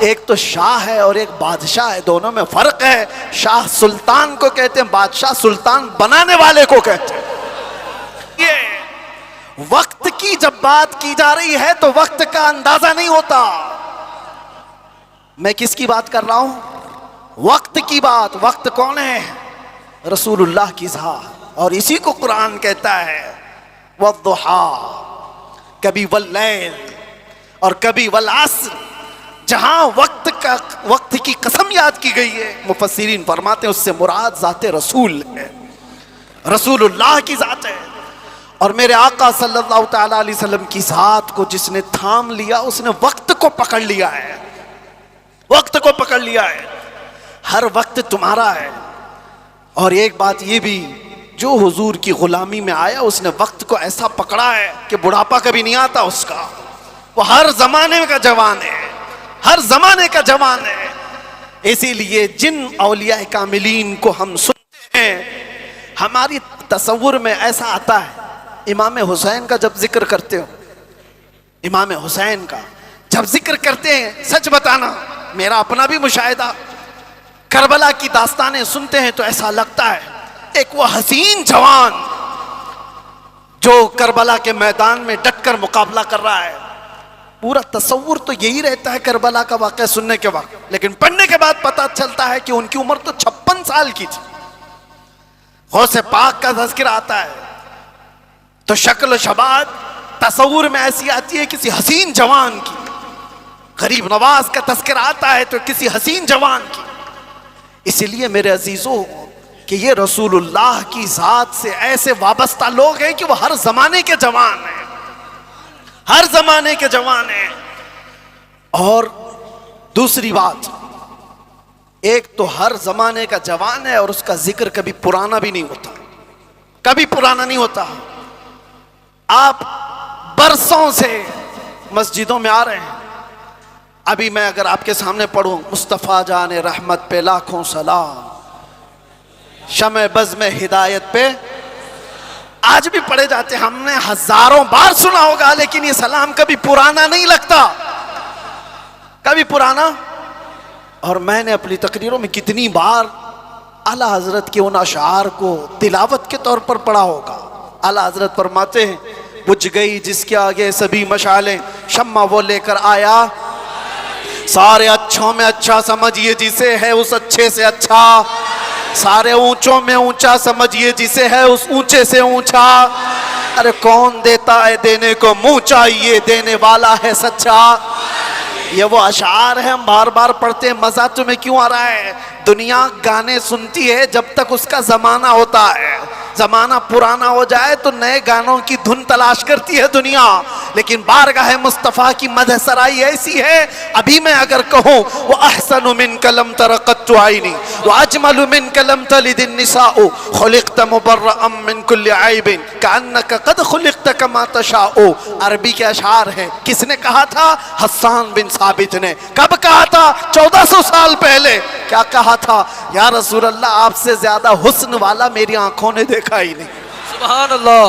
एक तो शाह है और एक बादशाह है, दोनों में फर्क है। शाह सुल्तान को कहते हैं, बादशाह सुल्तान बनाने वाले को कहते हैं। ये वक्त की जब बात की जा रही है तो वक्त का अंदाजा नहीं होता। मैं किसकी बात कर रहा हूं? वक्त की बात। वक्त कौन है? रसूलुल्लाह की ज़ात। और इसी को कुरान कहता है वद्दुहा, कभी वल्लैल और कभी वल अस्र। जहां वक्त की कसम याद की गई है, मुफस्सिरीन फरमाते हैं उससे मुराद ज़ाते रसूल है, रसूलुल्लाह की ज़ात है। और मेरे आका सल्लल्लाहु तआला अलैहि वसल्लम की ज़ात को जिसने थाम लिया उसने वक्त को पकड़ लिया है, वक्त को पकड़ लिया है। हर वक्त तुम्हारा है। और एक बात ये भी, जो हुजूर की गुलामी में आया उसने वक्त को ऐसा पकड़ा है कि बुढ़ापा कभी नहीं आता उसका। वो हर जमाने का जवान है, हर जमाने का जवान है। इसीलिए जिन औलिया कामिलीन को हम सुनते हैं, हमारी तसव्वुर में ऐसा आता है, इमाम हुसैन का जब जिक्र करते हो, इमाम हुसैन का जब जिक्र करते हैं, सच बताना मेरा अपना भी मुशाहिदा, करबला की दास्तानें सुनते हैं तो ऐसा लगता है एक वो हसीन जवान जो करबला के मैदान में डटकर मुकाबला कर रहा है। पूरा तसव्वुर तो यही रहता है करबला का वाक़या सुनने के वक्त, लेकिन पढ़ने के बाद पता चलता है कि उनकी उम्र तो 56 साल की थी। गौसे पाक का तज़किरा आता है तो शक्ल शबाद तसव्वुर में ऐसी आती है किसी हसीन जवान की। गरीब नवाज का तज़किरा आता है तो किसी हसीन जवान की। इसलिए मेरे अजीजों कि ये रसूलुल्लाह की ज़ात से ऐसे वाबस्ता लोग हैं कि वो हर जमाने के जवान हैं, हर जमाने के जवान हैं। और दूसरी बात, एक तो हर जमाने का जवान है और उसका जिक्र कभी पुराना भी नहीं होता, कभी पुराना नहीं होता। आप बरसों से मस्जिदों में आ रहे हैं, अभी मैं अगर आपके सामने पढ़ूं मुस्तफ़ा जाने रहमत पे लाखों सलाम, शमे बज़ में हिदायत पे, आज भी पढ़े जाते हैं, हमने हजारों बार सुना होगा, लेकिन ये सलाम कभी पुराना नहीं लगता, कभी पुराना। और मैंने अपनी तकरीरों में कितनी बार आला हजरत के उन अशार को तिलावत के तौर पर पढ़ा होगा। आला हजरत फरमाते हैं, बुझ गई जिसके आगे सभी मशालें, शम्मा वो लेकर आया, सारे अच्छों में अच्छा समझिए जिसे है उस अच्छे से अच्छा, सारे ऊंचों में ऊंचा समझिए जिसे है उस ऊंचे से ऊंचा। अरे कौन देता है देने को मुंह चाहिए, देने वाला है सच्चा। ये वो अशार है, हम बार बार पढ़ते हैं। मजा तुम्हें क्यों आ रहा है? दुनिया गाने सुनती है जब तक उसका जमाना होता है, जमाना पुराना हो जाए तो नए गानों की धुन तलाश करती है दुनिया। लेकिन बारगाह मुस्तफ़ा की मदह सराई ऐसी है, अभी मैं अगर कहूँ वो अहसनु मिन कलम तरक़त आइनी व अजमलु मिन कलम तलिदिन निसाउ खुलिक़त मुबर्रअम मिन कुल्लि ऐबिन कअन्नका क़द खुलिक़त कमा तशाउ। अरबी के अशार है। किसने कहा था? हस्सान बिन साबित ने। कब कहा था? 1400 साल पहले। क्या कहा था? या रसूल अल्लाह, आपसे ज्यादा हुस्न वाला मेरी आंखों ने देखा ही नहीं। सुभान अल्लाह।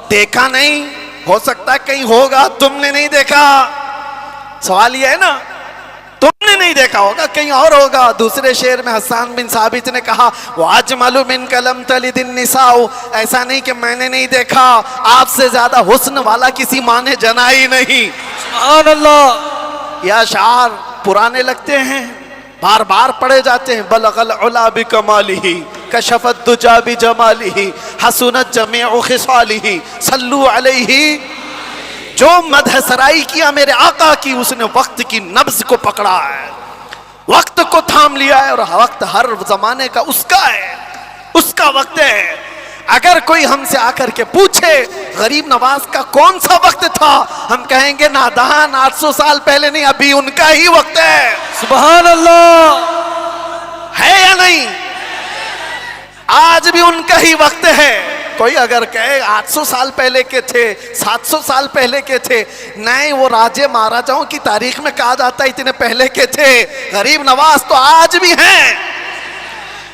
देखा नहीं, हो सकता है कहीं होगा, तुमने नहीं देखा। सवाल ये है ना, तुमने नहीं देखा होगा, कहीं और होगा। दूसरे शेर में हस्सान बिन साबित ने कहा, वाजमलु मिन कलम तलिदिन निसाउ, ऐसा नहीं कि मैंने नहीं देखा, आपसे ज्यादा हुस्न वाला किसी माँ ने जना ही नहीं। सुभान अल्लाह। यह अशार पुराने लगते हैं, बार बार पढ़े जाते हैं। बलगल उला बिकमालिही कशफत दुजा बिजमालिही हसनत जमीउ खिसालिही सल्लु अलैहि। जो मदह सराई किया मेरे आका की, उसने वक्त की नब्ज को पकड़ा है, वक्त को थाम लिया है। और वक्त हर जमाने का उसका है, उसका वक्त है। अगर कोई हमसे आकर के पूछे गरीब नवाज का कौन सा वक्त था, हम कहेंगे नादान, 800 साल पहले नहीं, अभी उनका ही वक्त है। सुभान अल्लाह। है या नहीं? आज भी उनका ही वक्त है। कोई अगर कहे 800 साल पहले के थे, 700 साल पहले के थे, नहीं, वो राजे महाराजाओं की तारीख में कहा जाता है इतने पहले के थे। गरीब नवाज तो आज भी हैं।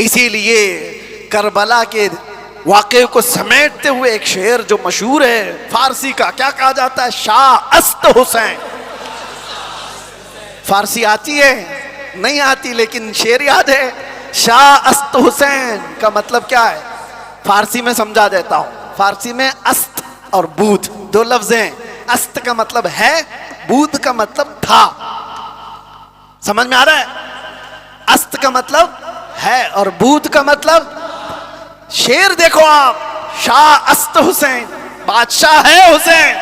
इसीलिए करबला के वाक़े को समेटते हुए एक शेर जो मशहूर है फारसी का, क्या कहा जाता है? शाह अस्त हुसैन, फारसी आती है? नहीं आती, लेकिन शेर याद है। शाह अस्त हुसैन का मतलब क्या है? फारसी में समझा देता हूं। फारसी में अस्त और बूध दो लफ्ज हैं। अस्त का मतलब है, बूध का मतलब था। समझ में आ रहा है? अस्त का मतलब है और बूध का मतलब, शेर देखो आप, शाह अस्त हुसैन, बादशाह है हुसैन।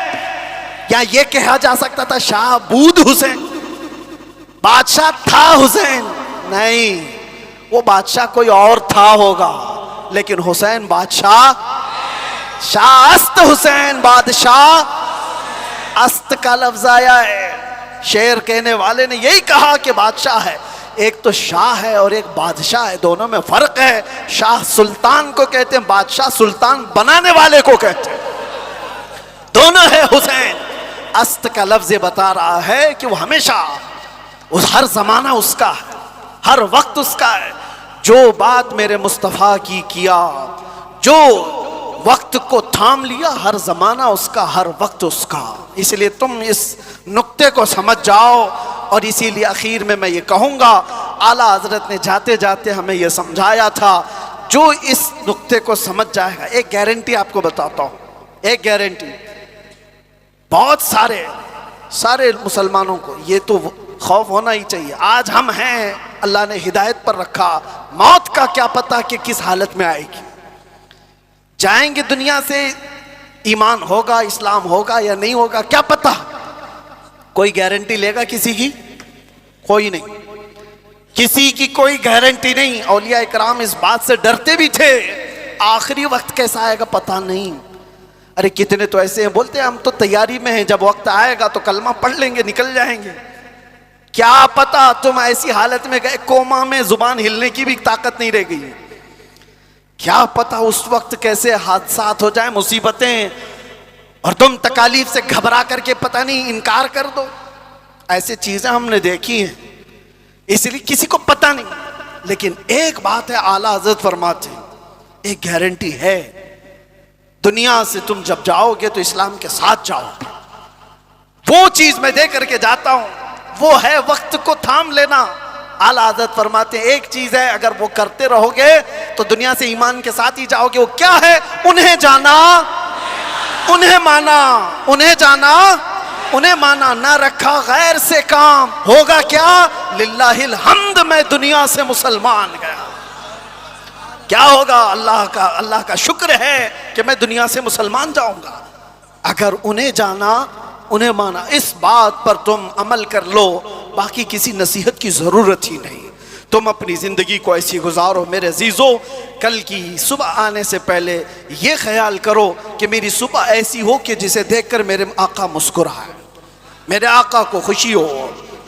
या ये कहा जा सकता था शाह बूद हुसैन, बादशाह था हुसैन? नहीं, वो बादशाह कोई और था होगा, लेकिन हुसैन बादशाह। शाह अस्त हुसैन, बादशाह। अस्त का लफ्ज आया है। शेर कहने वाले ने यही कहा कि बादशाह है। एक तो शाह है और एक बादशाह है, दोनों में फर्क है। शाह सुल्तान को कहते हैं, बादशाह सुल्तान बनाने वाले को कहते हैं। दोनों है हुसैन। अस्त का लफ्ज बता रहा है कि वो हमेशा, उस हर जमाना उसका है, हर वक्त उसका है। जो बात मेरे मुस्तफ़ा की किया, जो वक्त को थाम लिया, हर जमाना उसका, हर वक्त उसका। इसलिए तुम इस नुक्ते को समझ जाओ। और इसीलिए आखिर में मैं ये कहूँगा, आला हजरत ने जाते जाते हमें ये समझाया था, जो इस नुक्ते को समझ जाएगा। एक गारंटी आपको बताता हूँ, एक गारंटी। बहुत सारे मुसलमानों को ये तो खौफ होना ही चाहिए। आज हम हैं, अल्लाह ने हिदायत पर रखा, मौत का क्या पता कि किस हालत में आएगी। जाएंगे दुनिया से, ईमान होगा, इस्लाम होगा या नहीं होगा, क्या पता। कोई गारंटी लेगा किसी की? कोई नहीं, किसी की कोई गारंटी नहीं। औलिया इकराम इस बात से डरते भी थे, आखिरी वक्त कैसा आएगा पता नहीं। अरे कितने तो ऐसे हैं, बोलते हैं हम तो तैयारी में हैं, जब वक्त आएगा तो कलमा पढ़ लेंगे, निकल जाएंगे। क्या पता तुम ऐसी हालत में गए, कोमा में, जुबान हिलने की भी ताकत नहीं रह गई। क्या पता उस वक्त कैसे हादसात हो जाए, मुसीबतें, और तुम तकालीफ से घबरा करके पता नहीं इनकार कर दो। ऐसी चीजें हमने देखी हैं, इसलिए किसी को पता नहीं। लेकिन एक बात है, आला हजरत फरमाते हैं, एक गारंटी है, दुनिया से तुम जब जाओगे तो इस्लाम के साथ जाओगे। वो चीज मैं दे करके जाता हूं, वो है वक्त को थाम लेना। आला हज़रत फरमाते हैं, एक चीज है, अगर वो करते रहोगे तो दुनिया से ईमान के साथ ही जाओगे। वो क्या है? उन्हें जाना, उन्हें माना, उन्हें जाना, उन्हें माना। ना रखा गैर से काम, होगा क्या? लिल्लाहिल हम्द, मैं दुनिया से मुसलमान गया। क्या होगा? अल्लाह का शुक्र है कि मैं दुनिया से मुसलमान जाऊंगा। अगर उन्हें जाना, उन्हें माना, इस बात पर तुम अमल कर लो, बाकी किसी नसीहत की जरूरत ही नहीं। तुम अपनी जिंदगी को ऐसी गुजारो मेरे अजीजों, कल की सुबह आने से पहले ये ख्याल करो कि मेरी सुबह ऐसी हो कि जिसे देखकर मेरे आका मुस्कुराए, मेरे आका को खुशी हो।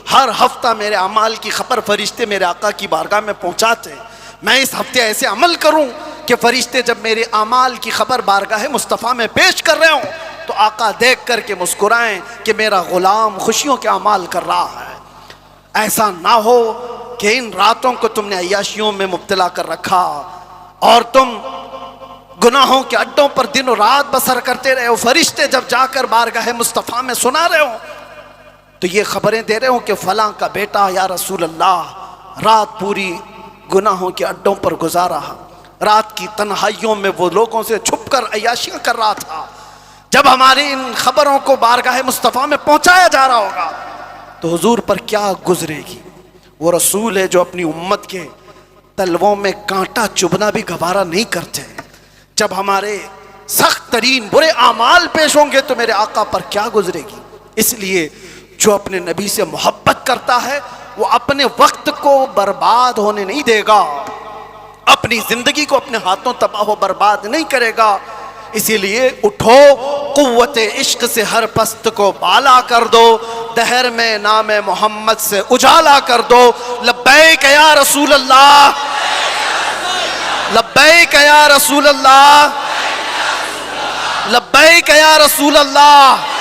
हर हफ्ता मेरे अमाल की खबर फरिश्ते मेरे आका की बारगाह में पहुंचाते। मैं इस हफ्ते ऐसे अमल करूं कि फरिश्ते जब मेरे अमाल की खबर बारगाह मुस्तफ़ा में पेश कर रहे हों तो आका देख करके मुस्कुराएं कि मेरा गुलाम खुशियों के अमाल कर रहा है। ऐसा ना हो कि इन रातों को तुमने अय्याशियों में मुब्तला कर रखा और तुम गुनाहों के अड्डों पर दिनों रात बसर करते रहे हो। फरिश्ते जब जाकर बारगाह मुस्तफ़ा में सुना रहे हो तो ये खबरें दे रहे हो कि फलां का बेटा या रसूल अल्लाह रात पूरी गुनाहों के अड्डों पर गुजारा, रात की तन्हाइयों में वो लोगों से छुपकर अय्याशियां कर रहा था। जब हमारी इन खबरों को बारगाह मुस्तफ़ा में पहुंचाया जा रहा होगा तो हुजूर पर क्या गुजरेगी। वो रसूल है जो अपनी उम्मत के तलवों में कांटा चुभना भी गवारा नहीं करते। जब हमारे सख्त तरीन बुरे आमाल पेश होंगे तो मेरे आका पर क्या गुजरेगी। इसलिए जो अपने नबी से मोहब्बत करता है वो अपने वक्त को बर्बाद होने नहीं देगा, अपनी जिंदगी को अपने हाथों तबाह बर्बाद नहीं करेगा। इसीलिए उठो, कुव्वत इश्क से हर पस्त को बाला कर दो, दहर में नाम मोहम्मद से उजाला कर दो। लब्बैक या रसूल अल्लाह, लब्बैक या रसूल अल्लाह, लब्बैक या रसूल अल्लाह।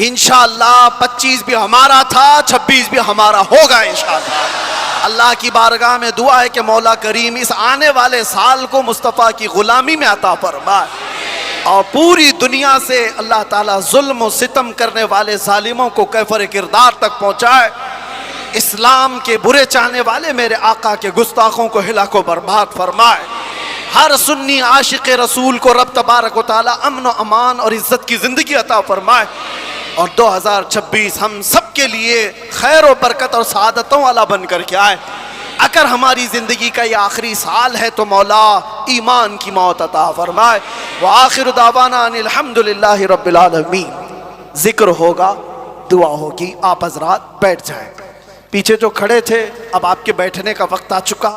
इंशाअल्लाह 25 भी हमारा था, 26 भी हमारा होगा इंशाअल्लाह। अल्लाह की बारगाह में दुआ है कि मौला करीम इस आने वाले साल को मुस्तफ़ा की गुलामी में अता फरमाए। और पूरी दुनिया से अल्लाह ताला जुल्म और सितम करने वाले जालिमों को कैफर किरदार तक पहुंचाए। इस्लाम के बुरे चाहने वाले मेरे आका के गुस्ताखों को हिलाको बर्बाद फरमाए। हर सुन्नी आशिक रसूल को रब तबारक व तआला अमन व अमान और इज्जत की जिंदगी अता फरमाए। और 2026 हम सब के लिए खैर व बरकत और सआदतों वाला बन कर के आए। अगर हमारी जिंदगी का ये आखिरी साल है तो मौला ईमान की मौत अता फरमाए। व आखिर दावाना अनिल हम्दुलिल्लाहि रब्बिल आलमीन। जिक्र होगा, दुआ होगी, आप हजरात बैठ जाएं। पीछे जो खड़े थे अब आपके बैठने का वक्त आ चुका।